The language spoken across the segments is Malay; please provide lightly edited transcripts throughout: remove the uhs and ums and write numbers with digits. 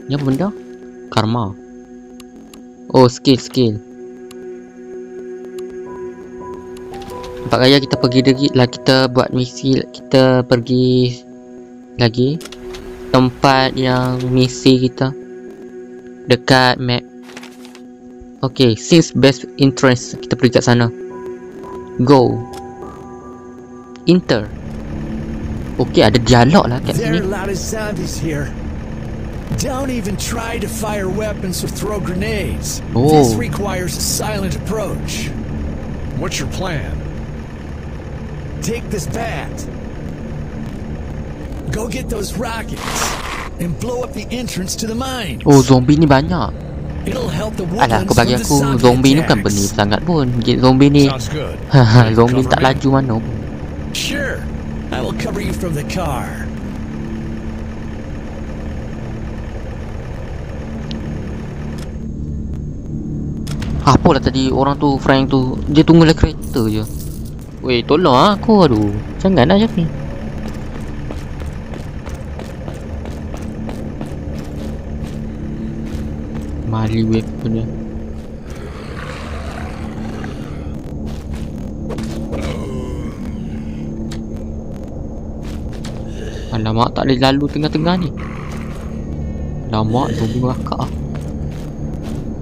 Ni apa benda? Karma. Oh, skill. Nampak gaya kita pergi lagi lah, kita buat misi, kita pergi lagi tempat yang misi kita dekat map. Okay, since best interest, kita pergi kat sana. Go. Enter. Okay, ada dialog lah kat sini. There are a lot of zombies here. Don't even try to fire weapons or throw grenades. This requires a silent approach. What's your plan? Take this bat. Go get those rockets and blow up the entrance to the mine. Oh, zombie ni banyak. It'll help the Alah, woodlands aku bagi from the aku zombie zombie ni bukan attacks. benda sangat pun. Zombie ni Sounds good. zombie Cover tak me. laju mana. Sure, I will cover you from the car. Apalah tadi orang tu, Frank tu, dia tunggu dalam kereta je. Weh, tolong aku, aduh. Janganlah macam ni. Mali weapon dia. Alamak, tak boleh lalu tengah-tengah ni. Alamak, zombie merakak lah.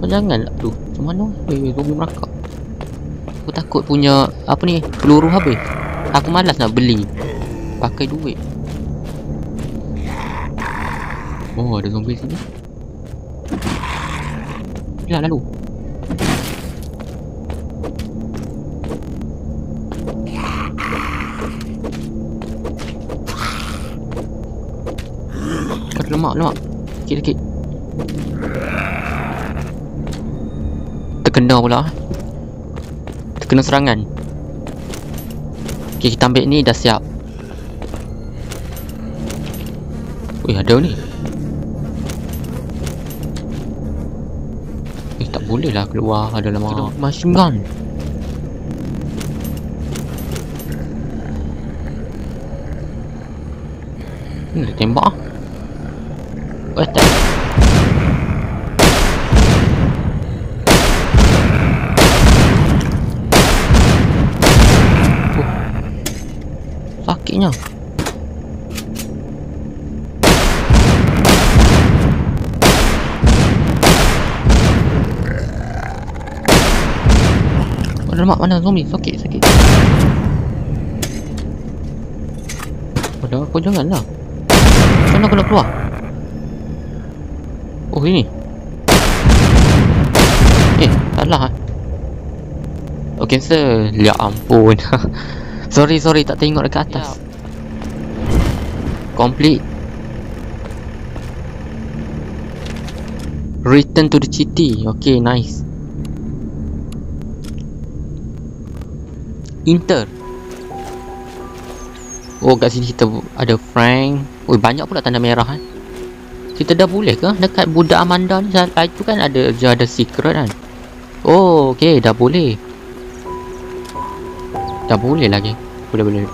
Oh, janganlah tu. Macam mana? Zombie merakak. Aku takut punya apa ni, peluru habis. Aku malas nak beli. Pakai duit. Oh, ada zombie sini. Lah, lalu. Lemak. Sikit. Terkena pula. Terkena serangan. Okay, kita ambil ni, dah siap. Weh, ada ni. Tak boleh lah keluar. Ada lama machine gun. Ni dia tembak lah. Tak. Sakitnya. Lemak mana zombie? Sakit. Pada aku janganlah. Mana aku nak keluar? Oh, ini. Salah. Oh, cancel. Ya ampun. Sorry, tak tengok dekat atas. Complete. Return to the city. Okay, nice. Enter. Oh, kat sini kita ada Frank. Oh, banyak pula tanda merah kan. Kita dah boleh ke dekat budak Amanda ni? Itu kan ada secret kan. Oh, okay, dah boleh. Dah boleh lagi. Boleh.